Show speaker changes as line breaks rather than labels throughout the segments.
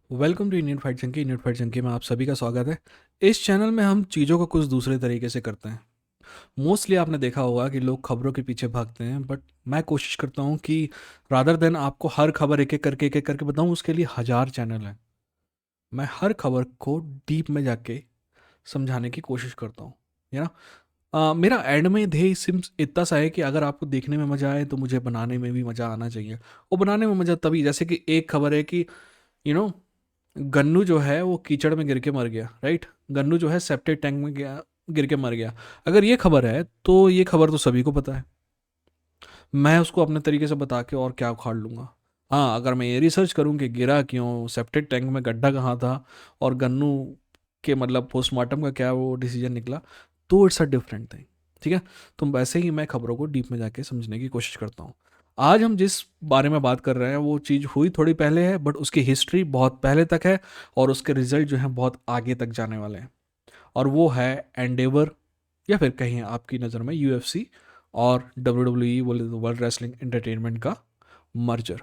Welcome to Indian fight junkie में आप सभी का स्वागत है। इस चैनल में हम चीज़ों को कुछ दूसरे तरीके से करते हैं। मोस्टली आपने देखा होगा कि लोग खबरों के पीछे भागते हैं, बट मैं कोशिश करता हूँ कि रादर देन आपको हर खबर एक एक करके बताऊँ, उसके लिए हज़ार चैनल हैं। मैं हर खबर को डीप में जाके समझाने की कोशिश करता हूँ, यू नो। मेरा एंड में ध्येय सिर्फ इतना सा है कि अगर आपको देखने में मज़ा आए तो मुझे बनाने में भी मज़ा आना चाहिए। और बनाने में मज़ा तभी, जैसे कि एक खबर है कि यू नो गन्नू जो है वो कीचड़ में गिर के मर गया, राइट। गन्नू जो है सेप्टिक टैंक में गया, गिर के मर गया। अगर ये खबर है तो ये खबर तो सभी को पता है। मैं उसको अपने तरीके से बता के और क्या उखाड़ लूँगा। हाँ, अगर मैं ये रिसर्च करूँ कि गिरा क्यों, सेप्टिक टैंक में गड्ढा कहाँ था, और गन्नू के मतलब पोस्टमार्टम का क्या वो डिसीजन निकला, तो इट्स अ डिफरेंट थिंग। ठीक है। तो वैसे ही मैं खबरों को डीप में जाके समझने की कोशिश करता हूँ। आज हम जिस बारे में बात कर रहे हैं वो चीज़ हुई थोड़ी पहले है, बट उसकी हिस्ट्री बहुत पहले तक है, और उसके रिजल्ट जो हैं बहुत आगे तक जाने वाले हैं। और वो है एंडेवर, या फिर कहीं आपकी नज़र में यूएफसी और W W E, world wrestling entertainment का मर्जर।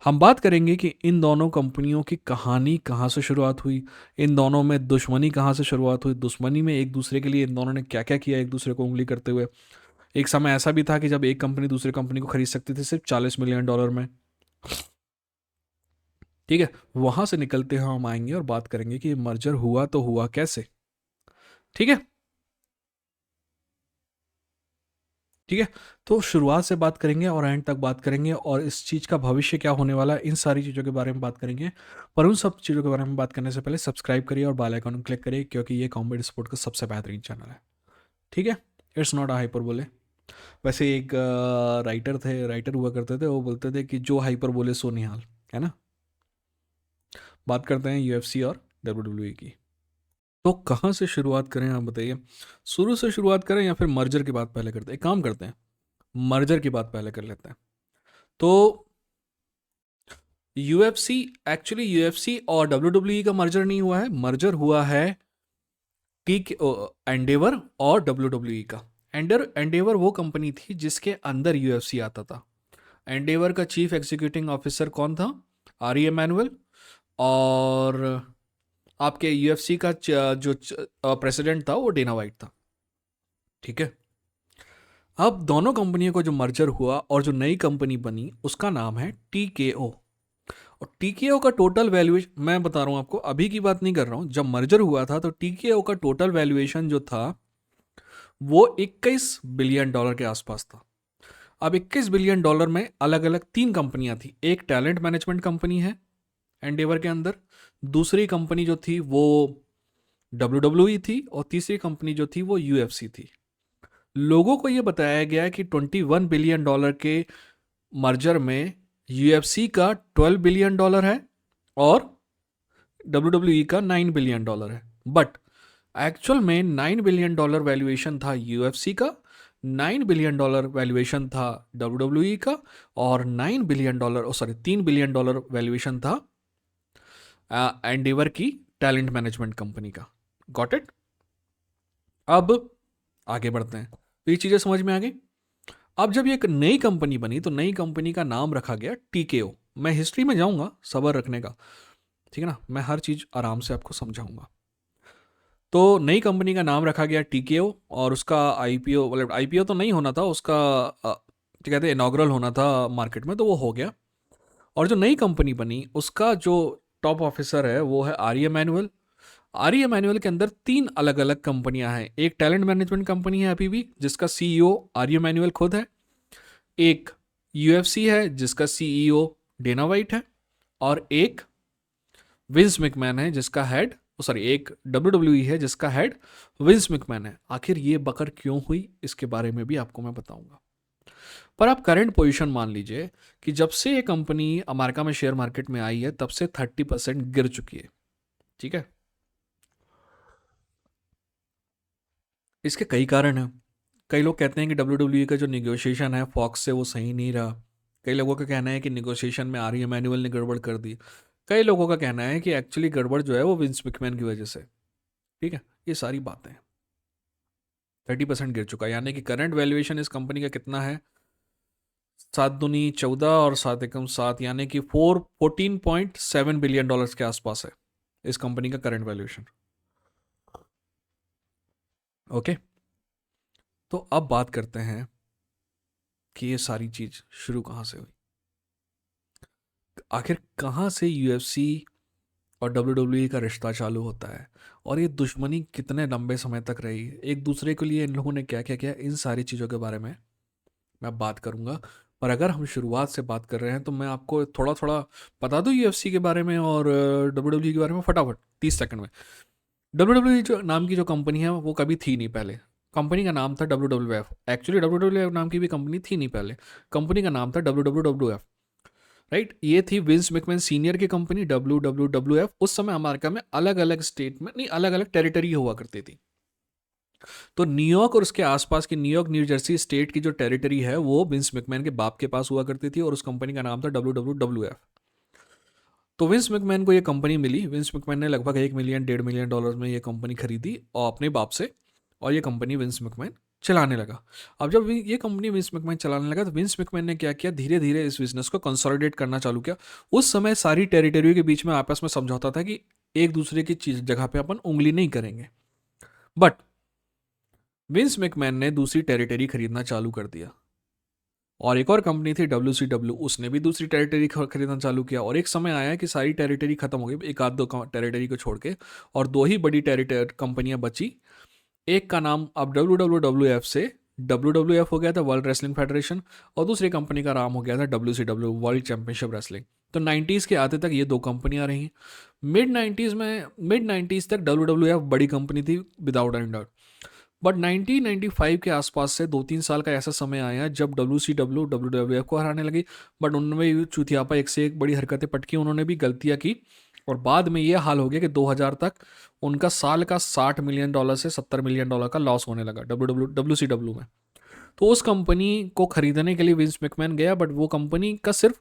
हम बात करेंगे कि इन दोनों कंपनियों की कहानी कहाँ से शुरुआत हुई, इन दोनों में दुश्मनी कहाँ से शुरुआत हुई, दुश्मनी में एक दूसरे के लिए इन दोनों ने क्या क्या किया एक दूसरे को उंगली करते हुए। एक समय ऐसा भी था कि जब एक कंपनी दूसरी कंपनी को खरीद सकती थी सिर्फ $40 मिलियन में। ठीक है। वहां से निकलते हुए हम आएंगे और बात करेंगे कि मर्जर हुआ तो हुआ कैसे। ठीक है। ठीक है। तो शुरुआत से बात करेंगे और एंड तक बात करेंगे, और इस चीज़ का भविष्य क्या होने वाला है, इन सारी चीज़ों के बारे में बात करेंगे। पर उन सब चीज़ों के बारे में बात करने से पहले सब्सक्राइब करिए और बेल आइकन क्लिक करिए, क्योंकि ये कॉमेडी स्पोर्ट का सबसे बेहतरीन चैनल है। ठीक है। इट्स नॉट अ हाइपर बोले। वैसे एक राइटर हुआ करते थे, वो बोलते थे कि जो हाइपर बोले सो निहाल, है ना। बात करते हैं यूएफसी और डब्ल्यू डब्ल्यू की। तो कहाँ से शुरुआत करें आप बताइए। शुरू से शुरुआत करें या फिर मर्जर की बात पहले करते हैं। एक काम करते हैं, मर्जर की बात पहले कर लेते हैं। तो यूएफसी, एक्चुअली यूएफसी और डब्ल्यू डब्ल्यू का मर्जर नहीं हुआ है, मर्जर हुआ है टी एंडेवर और डब्ल्यू डब्ल्यू का। एंडेवर वो कंपनी थी जिसके अंदर यूएफसी आता था। एंडेवर का चीफ एग्जीक्यूटिव ऑफिसर कौन था? R E Emmanuel. और आपके यूएफसी का जो प्रेसिडेंट था वो डेना वाइट था। ठीक है। अब दोनों कंपनियों का जो मर्जर हुआ और जो नई कंपनी बनी उसका नाम है टीकेओ। और टीकेओ का टोटल वैल्यूएशन मैं बता रहा हूँ आपको, अभी की बात नहीं कर रहा हूँ, जब मर्जर हुआ था तो टीकेओ का टोटल वैल्यूएशन जो था वो $21 बिलियन के आसपास था। अब $21 बिलियन में अलग अलग तीन कंपनियां थी। एक टैलेंट मैनेजमेंट कंपनी है एंडेवर के अंदर, दूसरी कंपनी जो थी वो डब्ल्यू डब्ल्यू ई थी, और तीसरी कंपनी जो थी वो यूएफसी थी। लोगों को यह बताया गया कि $21 बिलियन के मर्जर में यूएफसी का $12 बिलियन है और डब्ल्यू डब्ल्यू ई का $9 बिलियन है। बट एक्चुअल में $9 बिलियन वैल्यूएशन था यूएफसी का, $9 बिलियन वैल्यूएशन था डब्ल्यू डब्ल्यू ई का, और $9 बिलियन, सॉरी $3 बिलियन वैल्यूएशन था एंडेवर की टैलेंट मैनेजमेंट कंपनी का। Got it. अब आगे बढ़ते हैं, तो ये चीज़ें समझ में आ गई। अब जब ये एक नई कंपनी बनी तो नई कंपनी का नाम रखा गया टीकेओ। मैं हिस्ट्री में जाऊंगा, सबर रखने का। ठीक है ना, मैं हर चीज़ आराम से आपको समझाऊंगा। तो नई कंपनी का नाम रखा गया टीकेओ, और उसका आईपीओ, मतलब आईपीओ तो नहीं होना था उसका, क्या कहते हैं, इनॉग्रल होना था मार्केट में, तो वो हो गया। और जो नई कंपनी बनी उसका जो टॉप ऑफिसर है वो है R E Emmanuel. R E Emmanuel के अंदर तीन अलग अलग कंपनियां हैं। एक टैलेंट मैनेजमेंट कंपनी है अभी भी, जिसका सीईओ आर ई एमैनुअल खुद है। एक यूएफसी है जिसका सीईओ डेना वाइट है। और एक विंस मैकमैन है जिसका हेड, सॉरी, एक डब्ल्यू डब्ल्यू है जिसका हेड विंस मैकमैन है। आखिर ये बकर क्यों हुई इसके बारे में भी आपको मैं बताऊंगा। पर आप करंट पोजीशन मान लीजिए कि जब से ये कंपनी अमेरिका में शेयर मार्केट में आई है तब से 30% गिर चुकी है। ठीक है। इसके कई कारण हैं। कई लोग कहते हैं कि डब्ल्यू डब्ल्यू का जो निगोशिएशन है फॉक्स से वो सही नहीं रहा। कई लोगों का कहना है कि निगोशिएशन में आर ई एमैनुअल ने गड़बड़ कर दी। कई लोगों का कहना है कि एक्चुअली गड़बड़ जो है वो विंस मैकमैन की वजह से। ठीक है। ये सारी बातें, 30% गिर चुका है, यानी कि करंट वैल्यूएशन इस कंपनी का कितना है? सात दूनी 14 और सात एकम सात, यानी कि 14.7 बिलियन डॉलर्स के आसपास है इस कंपनी का करंट वैल्यूएशन। ओके, तो अब बात करते हैं कि ये सारी चीज शुरू कहाँ से हुई, आखिर कहाँ से यूएफसी और डब्ल्यूडब्ल्यूई का रिश्ता चालू होता है, और ये दुश्मनी कितने लंबे समय तक रही, एक दूसरे के लिए इन लोगों ने क्या क्या किया, इन सारी चीज़ों के बारे में मैं बात करूंगा। पर अगर हम शुरुआत से बात कर रहे हैं तो मैं आपको थोड़ा थोड़ा बता दूं यूएफसी के बारे में और डब्ल्यूडब्ल्यूई के बारे में फटाफट 30 सेकंड में। डब्ल्यूडब्ल्यूई जो नाम की जो कंपनी है वो कभी थी नहीं पहले। कंपनी का नाम था डब्ल्यूडब्ल्यूएफ। एक्चुअली डब्ल्यूडब्ल्यूएफ नाम की भी कंपनी थी नहीं पहले, कंपनी का नाम था डब्ल्यूडब्ल्यूएफ। राइट, ये थी विंस मैकमैन सीनियर की कंपनी डब्ल्यूडब्ल्यूएफ। उस समय अमेरिका में अलग अलग स्टेट में, नहीं, अलग अलग टेरिटरी हुआ करती थी। तो न्यूयॉर्क और उसके आसपास की न्यूयॉर्क न्यू जर्सी स्टेट की जो टेरिटरी है वो विंस मैकमैन के बाप के पास हुआ करती थी, और उस कंपनी का नाम था डब्ल्यूडब्ल्यूएफ। तो विंस मैकमैन को ये कंपनी मिली। विंस मैकमैन ने लगभग 1 मिलियन 1.5 मिलियन डॉलर में ये कंपनी खरीदी और अपने बाप से, और ये कंपनी विंस मैकमैन चलाने लगा। अब जब ये कंपनी विंस मैकमैन चलाने लगा तो विंस मैकमैन ने क्या किया, धीरे धीरे इस बिजनेस को कंसोलिडेट करना चालू किया। उस समय सारी टेरिटरी के बीच में आपस में समझौता था कि एक दूसरे की चीज जगह पे अपन उंगली नहीं करेंगे। बट विंस मैकमैन ने दूसरी टेरिटरी खरीदना चालू कर दिया, और एक और कंपनी थी WCW, उसने भी दूसरी टेरिटरी खरीदना चालू किया। और एक समय आया कि सारी टेरिटरी खत्म हो गई, एक आध दो टेरिटरी को छोड़ के, और दो ही बड़ी टेरिटरी कंपनियां बची। एक का नाम अब WWF से WWF हो गया था, वर्ल्ड रेसलिंग फेडरेशन, और दूसरी कंपनी का नाम हो गया था WCW, वर्ल्ड चैंपियनशिप रेसलिंग। तो 90s के आते तक ये दो कंपनियां रहीं। मिड 90s तक WWF बड़ी कंपनी थी विदाउट एनी डाउट। बट 1995 के आसपास से 2-3 साल का ऐसा समय आया जब WCW WWF को हराने लगी। बट उनमें चुतियापा एक से एक बड़ी हरकतें पटकी, उन्होंने भी गलतियां की, और बाद में ये हाल हो गया कि 2000 तक उनका साल का $60 मिलियन से $70 मिलियन का लॉस होने लगा WCW में। तो उस कंपनी को खरीदने के लिए विंस मैकमैन गया, बट वो कंपनी का सिर्फ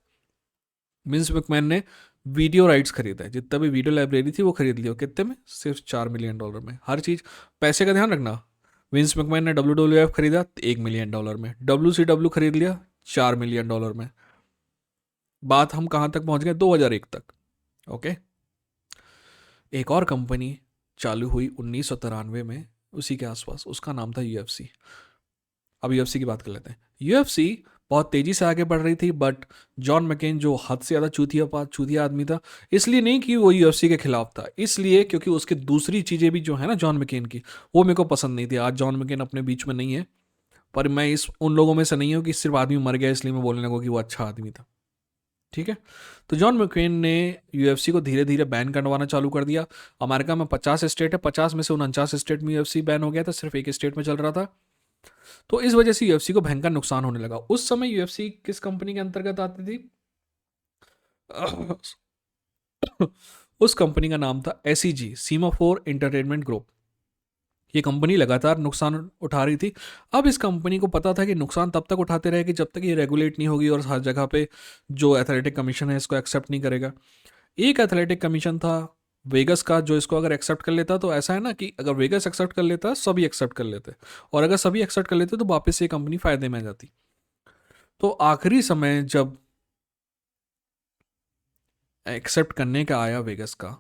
विंस मैकमैन ने वीडियो राइट्स खरीदा, जितना भी वीडियो लाइब्रेरी थी वो खरीद लिया। कितने में? सिर्फ $4 मिलियन में। हर चीज़ पैसे का ध्यान रखना। विंस मैकमैन ने WWF खरीदा $1 मिलियन में, WCW खरीद लिया $4 मिलियन में। बात हम कहाँ तक पहुँच गए? 2001 तक। ओके, एक और कंपनी चालू हुई 1993 में, उसी के आसपास, उसका नाम था UFC। अब UFC की बात कर लेते हैं। UFC बहुत तेजी से आगे बढ़ रही थी, बट जॉन मैकेन जो हद से ज़्यादा चूतिया आदमी था, इसलिए नहीं कि वो UFC के खिलाफ था, इसलिए क्योंकि उसकी दूसरी चीज़ें भी जो है ना जॉन मैकेन की, वो मेरे को पसंद नहीं थी। आज जॉन मैकेन अपने बीच में नहीं है, पर मैं उन लोगों में से नहीं हूँ कि सिर्फ आदमी मर गया इसलिए मैं बोलने लगा कि वो अच्छा आदमी था। ठीक है, तो जॉन मैकेन ने UFC को धीरे धीरे बैन करवाना चालू कर दिया। अमेरिका में 50 स्टेट है, 50 में से 49 स्टेट में UFC बैन हो गया था, सिर्फ एक स्टेट में चल रहा था। तो इस वजह से UFC को भयंकर नुकसान होने लगा। उस समय UFC किस कंपनी के अंतर्गत आती थी? उस कंपनी का नाम था SEG, सीमाफोर एंटरटेनमेंट ग्रुप। ये कंपनी लगातार नुकसान उठा रही थी। अब इस कंपनी को पता था कि नुकसान तब तक उठाते रहेगी जब तक ये रेगुलेट नहीं होगी और हर जगह पे जो एथलेटिक कमीशन है इसको एक्सेप्ट नहीं करेगा। एक एथलेटिक कमीशन था वेगस का, जो इसको अगर एक्सेप्ट कर लेता, तो ऐसा है ना कि अगर वेगस एक्सेप्ट कर लेता सभी एक्सेप्ट कर लेते, और अगर सभी एक्सेप्ट कर लेते तो वापस ये कंपनी फायदे में आ जाती। तो आखिरी समय जब एक्सेप्ट करने का आया वेगस का,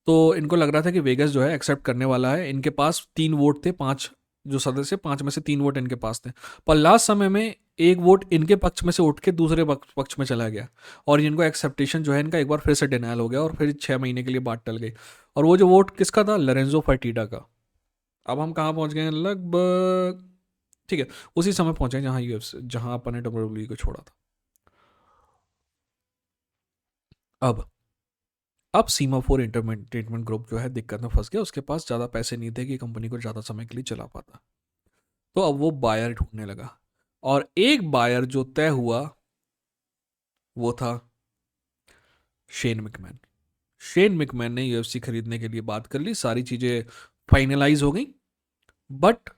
तो इनको लग रहा था कि वेगस जो है एक्सेप्ट करने वाला है। इनके पास 3 वोट थे, 5 जो सदस्य, 5 में से 3 वोट इनके पास थे। पर लास्ट समय में एक वोट इनके पक्ष में से उठ के दूसरे पक्ष में चला गया, और इनको एक्सेप्टेशन जो है इनका एक बार फिर से डिनायल हो गया, और फिर 6 महीने के लिए बात टल गई। और वो जो वोट किसका था? लोरेंजो फर्टीडा का। अब हम कहाँ पहुँच गए हैं? लगभग, ठीक है, उसी समय पहुँचे जहाँ जहाँ अपन ने WWE को छोड़ा था। अब सीमाफोर एंटरटेनमेंट ग्रुप जो है दिक्कत में फंस गया। उसके पास ज़्यादा पैसे नहीं थे कि कंपनी को ज़्यादा समय के लिए चला पाता। तो अब वो बायर ढूंढने लगा, और एक बायर जो तय हुआ वो था शेन मैकमैन। शेन मैकमैन ने UFC खरीदने के लिए बात कर ली, सारी चीज़ें फाइनलाइज हो गई। बट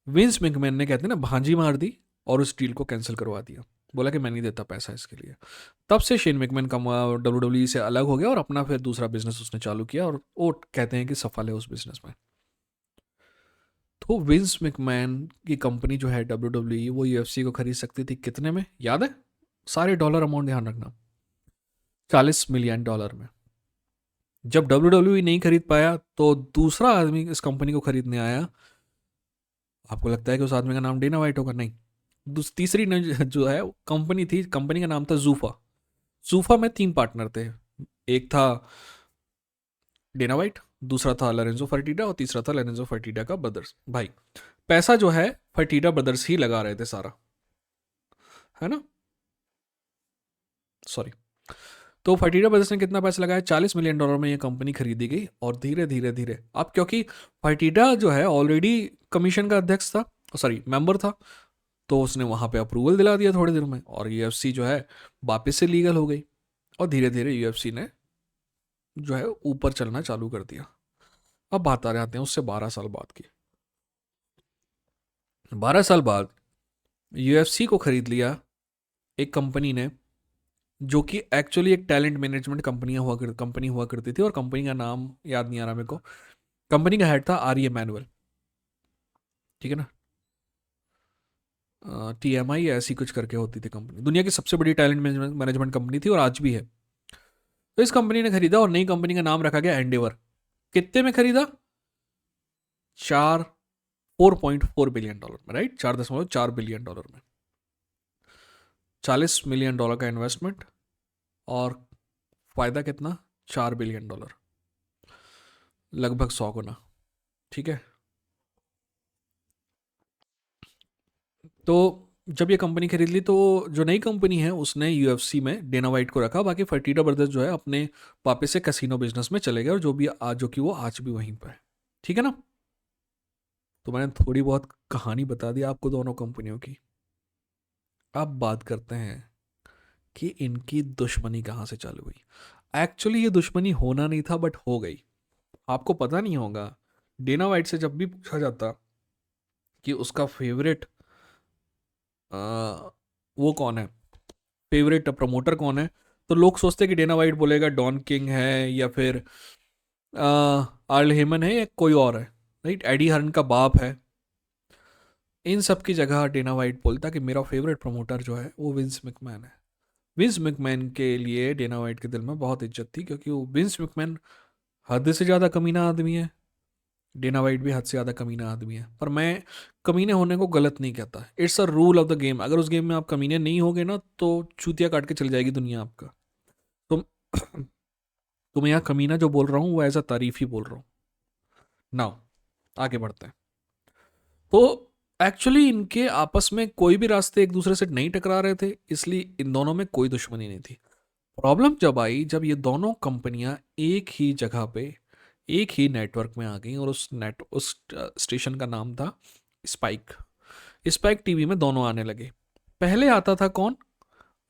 विंस मैकमैन ने, कहते हैं ना, भांजी मार दी और उस डील को कैंसिल करवा दिया। बोला कि मैं नहीं देता पैसा इसके लिए। तब से शेन मैकमैन का WWE से अलग हो गया और अपना फिर दूसरा बिजनेस उसने चालू किया, और वो कहते हैं कि सफल है उस बिजनेस में। तो विंस मैकमैन की कंपनी जो है WWE, वो UFC को खरीद सकती थी कितने में, याद है? सारे डॉलर अमाउंट ध्यान रखना, $40 मिलियन में। जब WWE नहीं खरीद पाया तो दूसरा आदमी इस कंपनी को खरीदने आया। आपको लगता है कि उस आदमी का नाम डेना वाइट होगा? नहीं। तीसरी जो है कंपनी थी, कंपनी का नाम था जूफा। जूफा में 3 पार्टनर थे। एक था डेना वाइट, दूसरा था लोरेंजो फर्टीडा और तीसरा था लोरेंजो फर्टीडा का ब्रदर्स भाई। पैसा जो है फर्टीडा ब्रदर्स ही लगा रहे थे सारा, है ना? सॉरी। तो फर्टीडा ब्रदर्स ने कितना पैसा लगाया? $40 मिलियन में ये कंपनी खरीदी गई। और धीरे धीरे धीरे अब क्योंकि फर्टीडा जो है ऑलरेडी कमीशन का अध्यक्ष था, सॉरी मेंबर था, तो उसने वहाँ पे अप्रूवल दिला दिया थोड़ी देर में, और यूएफसी जो है वापस से लीगल हो गई। और धीरे धीरे यूएफसी ने जो है ऊपर चलना चालू कर दिया। अब बात आ जाते हैं उससे 12 साल बाद की। 12 साल बाद यूएफसी को खरीद लिया एक कंपनी ने, जो कि एक्चुअली एक टैलेंट मैनेजमेंट कंपनी हुआ करती थी, और कंपनी का नाम याद नहीं आ रहा मेरे को। कंपनी का हेड था आर मैनुअल, ठीक है ना? TMI ऐसी कुछ करके होती थी कंपनी, दुनिया की सबसे बड़ी टैलेंट मैनेजमेंट कंपनी थी और आज भी है। तो इस कंपनी ने खरीदा और नई कंपनी का नाम रखा गया एंडेवर। कितने में खरीदा? 4.4 बिलियन डॉलर में, राइट, $4.4 बिलियन में। $40 मिलियन का इन्वेस्टमेंट और फायदा कितना? $4 बिलियन, लगभग 100 गुना, ठीक है। तो जब ये कंपनी खरीद ली तो जो नई कंपनी है उसने यूएफसी में डेना वाइट को रखा, बाकी फर्टीडा ब्रदर्स जो है अपने वापस से कैसीनो बिजनेस में चले गए, और जो कि वो आज भी वहीं पर है, ठीक है ना? तो मैंने थोड़ी बहुत कहानी बता दी आपको दोनों कंपनियों की। अब बात करते हैं कि इनकी दुश्मनी कहाँ से चालू हुई। एक्चुअली ये दुश्मनी होना नहीं था, बट हो गई। आपको पता नहीं होगा, डेना वाइट से जब भी पूछा जाता कि उसका फेवरेट वो कौन है, फेवरेट प्रमोटर कौन है, तो लोग सोचते हैं कि डेना वाइट बोलेगा डॉन किंग है, या फिर आर्ल हेमन है, या कोई और है, राइट, एडी हर्न का बाप है। इन सब की जगह डेना वाइट बोलता कि मेरा फेवरेट प्रमोटर जो है वो विंस मैकमैन है। विंस मैकमैन के लिए डेना वाइट के दिल में बहुत इज्जत थी, क्योंकि वो विंस मैकमैन हद से ज़्यादा कमीना आदमी है, डेना वाइट भी हद से ज़्यादा कमीना आदमी है। पर मैं कमीने होने को गलत नहीं कहता, it's a rule of the game. अगर उस गेम में आप कमीने नहीं होगे ना तो चूतिया काट के चल जाएगी दुनिया आपका। तो तो मैं यहाँ कमीना जो बोल रहा हूँ वो एज अ तारीफ ही बोल रहा हूँ। नाउ आगे बढ़ते हैं। तो एक्चुअली इनके आपस में कोई भी रास्ते एक दूसरे से नहीं टकरा रहे थे, इसलिए इन दोनों में कोई दुश्मनी नहीं थी। प्रॉब्लम जब आई जब ये दोनों कंपनियां एक ही जगह पे एक ही नेटवर्क में आ गई, और उस स्टेशन का नाम था स्पाइक। स्पाइक टीवी में दोनों आने लगे। पहले आता था कौन?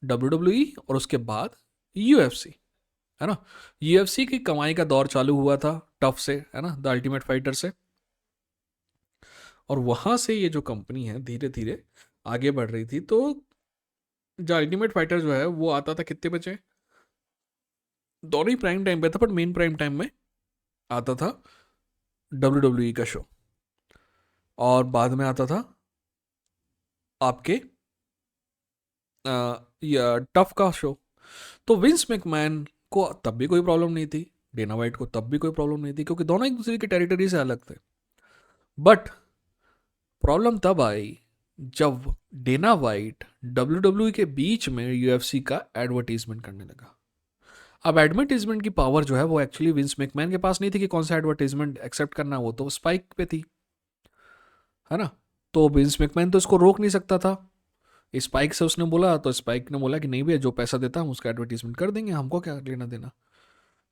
WWE, और उसके बाद UFC, है ना? UFC की कमाई का दौर चालू हुआ था टफ से, है ना, द अल्टीमेट फाइटर से। और वहां से ये जो कंपनी है धीरे धीरे आगे बढ़ रही थी। तो जो अल्टीमेट फाइटर जो है वो आता था कितने बजे? दोनों ही प्राइम टाइम पे था, बट मेन प्राइम टाइम में आता था WWE का शो, और बाद में आता था आपके टफ का शो। तो विंस मैकमैन को तब भी कोई प्रॉब्लम नहीं थी, डेना वाइट को तब भी कोई प्रॉब्लम नहीं थी, क्योंकि दोनों एक दूसरे की टेरिटरी से अलग थे। बट प्रॉब्लम तब आई जब डेना वाइट WWE के बीच में UFC का एडवर्टीजमेंट करने लगा। अब एडवर्टीजमेंट की पावर जो है वो एक्चुअली विंस मैकमैन के पास नहीं थी कि कौन सा एडवर्टीजमेंट एक्सेप्ट करना, वो तो स्पाइक पे थी, है ना? तो विंस मैकमैन तो इसको रोक नहीं सकता था। स्पाइक से उसने बोला, तो स्पाइक ने बोला कि नहीं भैया, जो पैसा देता हम उसका एडवर्टीजमेंट कर देंगे, हमको क्या लेना देना।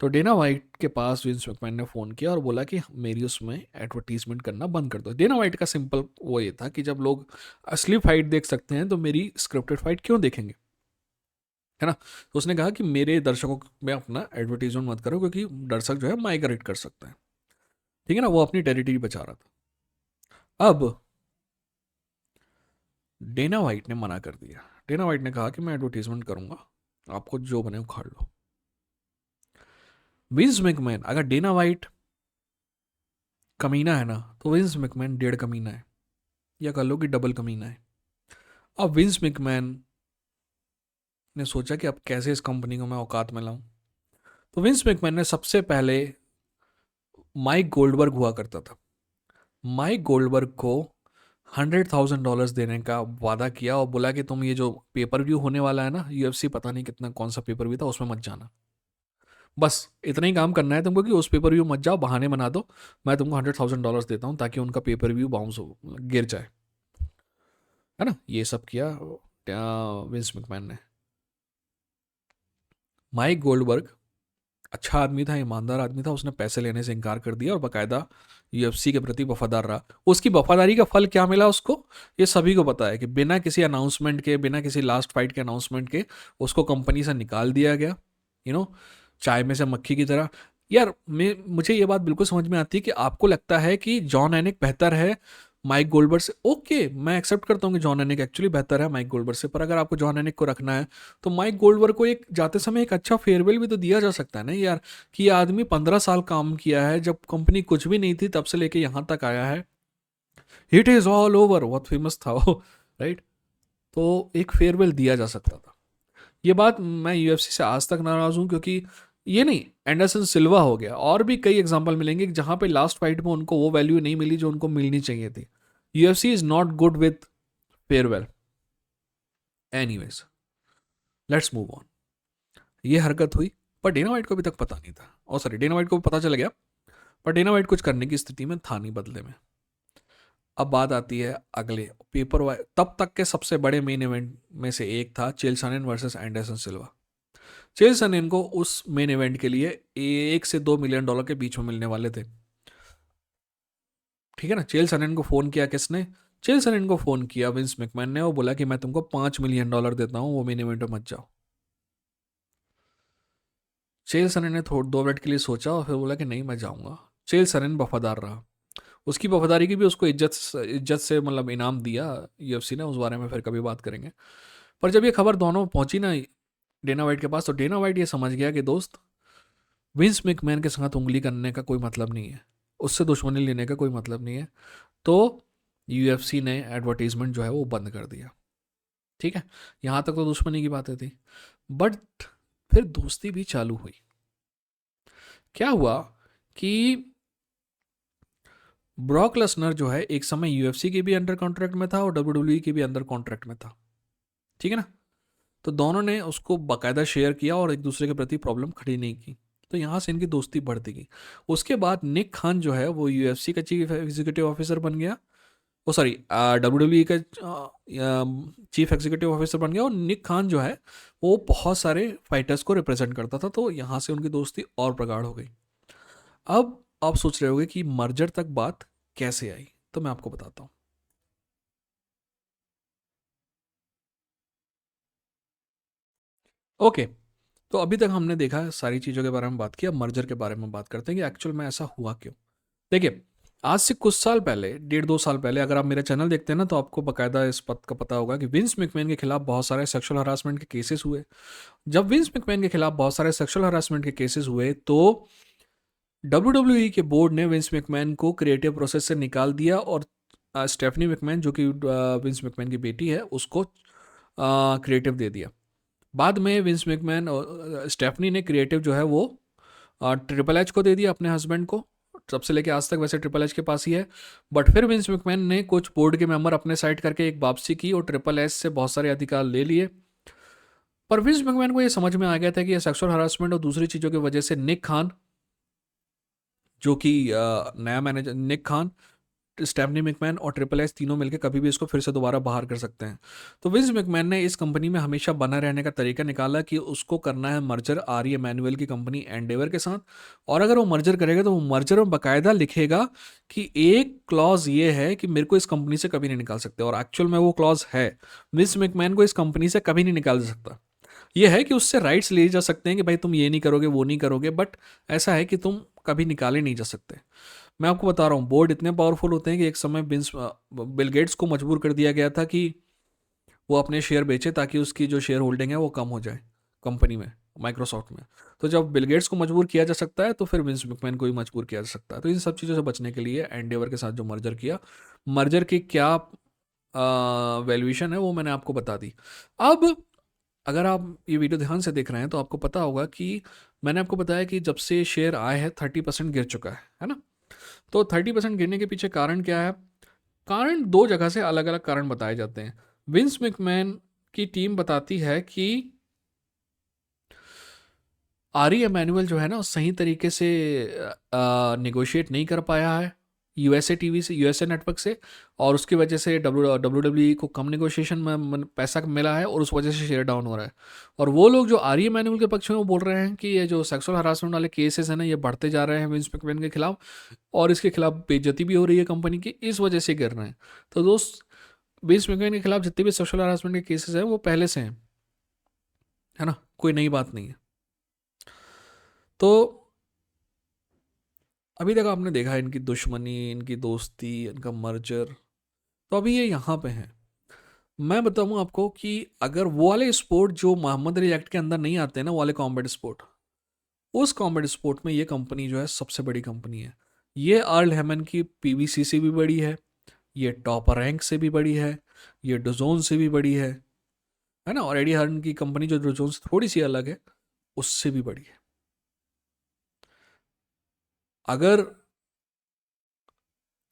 तो डेना वाइट के पास विंस मैकमैन ने फ़ोन किया और बोला कि मेरी उसमें एडवर्टीजमेंट करना बंद कर दो। डेना वाइट का सिंपल वो ये था कि जब लोग असली फाइट देख सकते हैं तो मेरी स्क्रिप्टेड फाइट क्यों देखेंगे, है ना? तो उसने कहा कि मेरे दर्शकों में अपना एडवर्टीजमेंट मत करो, क्योंकि दर्शक जो है माइग्रेट कर सकते हैं, ठीक है ना? वो अपनी टेरिटरी बचा रहा था। अब डेना वाइट ने मना कर दिया। डेना वाइट ने कहा कि मैं एडवर्टीजमेंट करूंगा, आपको जो बने उखाड़ लो। विंस मैकमैन, अगर डेना वाइट कमीना है ना, तो विंस मैकमैन डेढ़ कमीना है, या कह लो कि डबल कमीना है। अब विंस मैकमैन ने सोचा कि अब कैसे इस कंपनी को मैं औकात में लाऊं। तो विंस मैकमैन ने सबसे पहले, माइक गोल्डबर्ग हुआ करता था, माइक गोल्डबर्ग को $100,000 देने का वादा किया और बोला कि तुम ये जो पेपर व्यू होने वाला है ना, यूएफसी पता नहीं कितना कौन सा पेपर व्यू था, उसमें मत जाना। बस इतना ही काम करना है तुमको कि उस पेपर व्यू मत जाओ, बहाने बना दो, मैं तुमको $100,000 देता हूँ ताकि उनका पेपर व्यू बाउंस हो, गिर जाए, है ना। ये सब किया विंस मैकमैन ने। माइक गोल्डबर्ग अच्छा आदमी था, ईमानदार आदमी था, उसने पैसे लेने से इनकार कर दिया और बाकायदा यूएफसी के प्रति वफादार रहा। उसकी वफादारी का फल क्या मिला उसको, ये सभी को पता है कि बिना किसी अनाउंसमेंट के, बिना किसी लास्ट फाइट के अनाउंसमेंट के उसको कंपनी से निकाल दिया गया, यू नो, चाय में से मक्खी की तरह। यार मुझे ये बात बिल्कुल समझ में आती है कि आपको लगता है कि जॉन एनिक बेहतर है माइक गोल्डबर्ग से। ओके, मैं एक्सेप्ट करता हूँ कि जॉन एनिक एक्चुअली बेहतर है माइक गोल्डबर्ग से, पर अगर आपको जॉन एनिक को रखना है तो माइक गोल्डबर्ग को एक जाते समय एक अच्छा फेयरवेल भी तो दिया जा सकता है ना यार, कि ये आदमी 15 साल काम किया है, जब कंपनी कुछ भी नहीं थी तब से लेके यहाँ तक आया है, हिट इज ऑल ओवर, बहुत फेमस था वो, राइट। तो एक फेयरवेल दिया जा सकता था। ये बात मैं यूएफसी से आज तक नाराज हूँ, क्योंकि ये नहीं, एंडरसन सिल्वा हो गया, और भी कई एग्जांपल मिलेंगे जहां पे लास्ट फाइट में उनको वो वैल्यू नहीं मिली जो उनको मिलनी चाहिए थी। UFC is not good with farewell. Anyways, let's move on. ये हरकत हुई, पर डेना वाइट को अभी तक पता नहीं था, और सॉरी, डेना वाइट को पता चल गया, पर डेना वाइट कुछ करने की स्थिति में था नहीं बदले में। अब बात आती है अगले पेपर तब तक के सबसे बड़े मेन इवेंट में से एक था चेल सोनेन वर्सेस एंडरसन सिल्वा। चेल सोनेन को उस मेन इवेंट के लिए $1 से $2 मिलियन के बीच में मिलने वाले थे, ठीक है ना। चेल सोनेन को फोन किया किसने, चेल सोनेन को फोन किया विंस मैकमैन ने, वो बोला कि मैं तुमको $5 मिलियन देता हूँ, वो मेन इवेंट में मत जाओ। चेल सोनेन ने थोड़ा 2 मिनट के लिए सोचा और फिर बोला कि नहीं मैं जाऊंगा। चेल सोनेन वफादार रहा, उसकी वफादारी की भी उसको इज्जत इज्जत से मतलब इनाम दिया यूएफसी ने, उस बारे में फिर कभी बात करेंगे। पर जब ये खबर दोनों पहुंची ना डेना वाइट के पास, तो डेना वाइट ये समझ गया कि दोस्त, विंस मैकमैन के साथ उंगली करने का कोई मतलब नहीं है, उससे दुश्मनी लेने का कोई मतलब नहीं है। तो यूएफसी ने एडवर्टीजमेंट जो है वो बंद कर दिया, ठीक है। यहाँ तक तो दुश्मनी की बातें थी, बट फिर दोस्ती भी चालू हुई। क्या हुआ कि ब्रॉक लेसनर जो है एक समय यूएफसी के भी अंडर कॉन्ट्रैक्ट में था और डब्ल्यूडब्ल्यूई के भी अंडर कॉन्ट्रैक्ट में था, ठीक है ना। तो दोनों ने उसको बाकायदा शेयर किया और एक दूसरे के प्रति प्रॉब्लम खड़ी नहीं की, तो यहाँ से इनकी दोस्ती बढ़ती गई। उसके बाद निक खान जो है वो यूएफसी का चीफ एग्जीक्यूटिव ऑफिसर बन गया, वो सॉरी डब्ल्यूडब्ल्यूई का चीफ एग्जीक्यूटिव ऑफिसर बन गया, और निक खान जो है वो बहुत सारे फाइटर्स को रिप्रेजेंट करता था, तो यहाँ से उनकी दोस्ती और प्रगाढ़ हो गई। अब आप सोच रहे होगे कि मर्जर तक बात कैसे आई, तो मैं आपको बताता हूँ। ओके, तो अभी तक हमने देखा सारी चीज़ों के बारे में बात की, अब मर्जर के बारे में बात करते हैं कि एक्चुअल में ऐसा हुआ क्यों। देखिए, आज से कुछ साल पहले, 1.5-2 साल पहले, अगर आप मेरा चैनल देखते हैं ना, तो आपको बकायदा इस बात का पता होगा कि विंस मैकमैन के खिलाफ बहुत सारे सेक्सुअल हरासमेंट के केसेस हुए। जब विंस मैकमैन के खिलाफ बहुत सारे सेक्सुअल हरासमेंट के केसेस हुए, तो डब्ल्यूडब्ल्यूई के बोर्ड ने विंस मैकमैन को क्रिएटिव प्रोसेस से निकाल दिया, और स्टेफनी मैकमैन जो कि विंस मैकमैन की बेटी है उसको क्रिएटिव दे दिया। बाद में विंस मैकमैन और स्टेफनी ने क्रिएटिव जो है वो ट्रिपल एच को दे दिया, अपने हस्बैंड को। तब से लेके आज तक वैसे ट्रिपल एच के पास ही है, बट फिर विंस मैकमैन ने कुछ बोर्ड के मेंबर अपने साइड करके एक वापसी की और ट्रिपल एच से बहुत सारे अधिकार ले लिए। पर विंस मैकमैन को ये समझ में आ गया था कि ये सेक्सुअल हरासमेंट और दूसरी चीज़ों की वजह से निक खान, जो कि नया मैनेजर, निक खान, स्टेफनी मैकमैन और ट्रिपल एच तीनों मिलकर कभी भी इसको फिर से दोबारा बाहर कर सकते हैं। तो विंस मैकमैन ने इस कंपनी में हमेशा बना रहने का तरीका निकाला कि उसको करना है मर्जर आर मैनुअल की कंपनी एंडेवर के साथ, और अगर वो मर्जर करेगा तो वो मर्जर में बाकायदा लिखेगा कि एक क्लॉज ये है कि मेरे को इस कंपनी से कभी नहीं निकाल सकते, और एक्चुअल में वो क्लॉज है, विंस मैकमैन को इस कंपनी से कभी नहीं निकाल सकता। ये है कि उससे राइट्स लिए जा सकते हैं कि भाई तुम ये नहीं करोगे, वो नहीं करोगे, बट ऐसा है कि तुम कभी निकाले नहीं जा सकते। मैं आपको बता रहा हूँ, बोर्ड इतने पावरफुल होते हैं कि एक समय बिल गेट्स को मजबूर कर दिया गया था कि वो अपने शेयर बेचे ताकि उसकी जो शेयर होल्डिंग है वो कम हो जाए कंपनी में, माइक्रोसॉफ्ट में। तो जब बिल गेट्स को मजबूर किया जा सकता है तो फिर विंस मैकमैन को भी मजबूर किया जा सकता है। तो इन सब चीज़ों से बचने के लिए एंडेवर के साथ जो मर्जर किया, मर्जर की क्या वैल्यूएशन है वो मैंने आपको बता दी। अब अगर आप ये वीडियो ध्यान से देख रहे हैं तो आपको पता होगा कि मैंने आपको बताया कि जब से शेयर आए हैं 30% गिर चुका है ना। तो 30% गिरने के पीछे कारण क्या है? कारण दो जगह से अलग अलग कारण बताए जाते हैं। विंस मैकमैन की टीम बताती है कि आरी एमैनुअल जो है ना सही तरीके से निगोशिएट नहीं कर पाया है यूएसए टीवी से, यूएसए नेटवर्क से, और उसकी वजह से डब्ल्यू को कम निगोशिएशन में पैसा मिला है और उस वजह से शेयर डाउन हो रहा है। और वो लोग जो आरी एमैनुअल के पक्ष में वो बोल रहे हैं कि ये जो सेक्सुअल हरासमेंट वाले केसेस हैं ना ये बढ़ते जा रहे हैं विंस मैकमैन के खिलाफ, और इसके खिलाफ बेइज्जती भी हो रही है कंपनी की, इस वजह से गिर रहे हैं। तो दोस्त, विंस मैकमैन के खिलाफ जितने भी सेक्सुअल हरासमेंट के केसेस हैं वो पहले से हैं, है ना, कोई नई बात नहीं है। तो अभी तक आपने देखा है इनकी दुश्मनी, इनकी दोस्ती, इनका मर्जर, तो अभी ये यहाँ पे हैं। मैं बताऊँ आपको कि अगर वो वाले स्पोर्ट जो मोहम्मद अली एक्ट के अंदर नहीं आते हैं ना, वो वाले कॉम्बैट स्पोर्ट, उस कॉम्बैट स्पोर्ट में ये कंपनी जो है सबसे बड़ी कंपनी है। ये अर्ल हेमन की पीवीसी से भी बड़ी है, ये टॉप रैंक से भी बड़ी है, ये डोजोन से भी बड़ी है ना। और एडी हर्न की कंपनी जो डोजोन से थोड़ी सी अलग है, उससे भी बड़ी है। अगर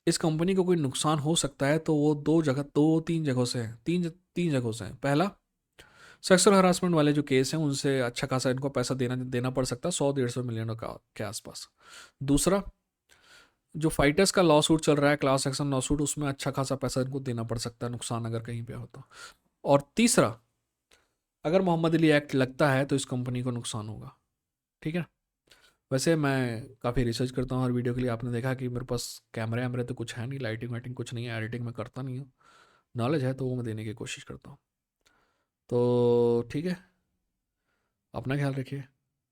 इस कंपनी को कोई नुकसान हो सकता है तो वो तीन जगहों से है, तीन जगहों से है। पहला, सेक्सुअल हरासमेंट वाले जो केस हैं उनसे अच्छा खासा इनको पैसा देना देना पड़ सकता है, 100-150 मिलियन के आसपास। दूसरा, जो फाइटर्स का लॉ सूट चल रहा है, क्लास एक्शन लॉ सूट, उसमें अच्छा खासा पैसा इनको देना पड़ सकता है, नुकसान अगर कहीं पे हो तो। और तीसरा, अगर मोहम्मद अली एक्ट लगता है तो इस कंपनी को नुकसान होगा। ठीक है। वैसे मैं काफ़ी रिसर्च करता हूँ हर वीडियो के लिए। आपने देखा कि मेरे पास कैमरे वैमरे तो कुछ है नहीं, लाइटिंग वाइटिंग कुछ नहीं है, एडिटिंग मैं करता नहीं हूँ। नॉलेज है तो वो मैं देने की कोशिश करता हूँ। तो ठीक है, अपना ख्याल रखिए।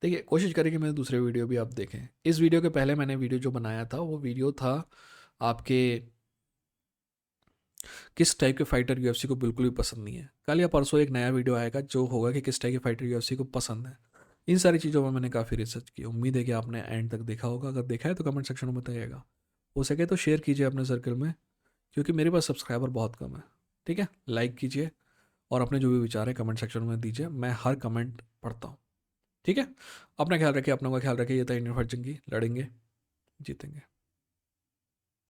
देखिए, कोशिश करें कि मेरे दूसरे वीडियो भी आप देखें। इस वीडियो के पहले मैंने वीडियो जो बनाया था वो वीडियो था आपके किस टाइप के फाइटर यूएफसी को बिल्कुल भी पसंद नहीं है। कल या परसों एक नया वीडियो आएगा जो होगा कि किस टाइप के फाइटर यूएफसी को पसंद है। इन सारी चीज़ों में मैंने काफ़ी रिसर्च की। उम्मीद है कि आपने एंड तक देखा होगा। अगर देखा है तो कमेंट सेक्शन में बताइएगा। हो सके तो शेयर कीजिए अपने सर्कल में, क्योंकि मेरे पास सब्सक्राइबर बहुत कम है। ठीक है, लाइक कीजिए और अपने जो भी विचार है कमेंट सेक्शन में दीजिए, मैं हर कमेंट पढ़ता हूँ। ठीक है, अपना ख्याल रखिए, अपनों का ख्याल रखिए। ये था इंडियन फाइट जंगी, लड़ेंगे जीतेंगे।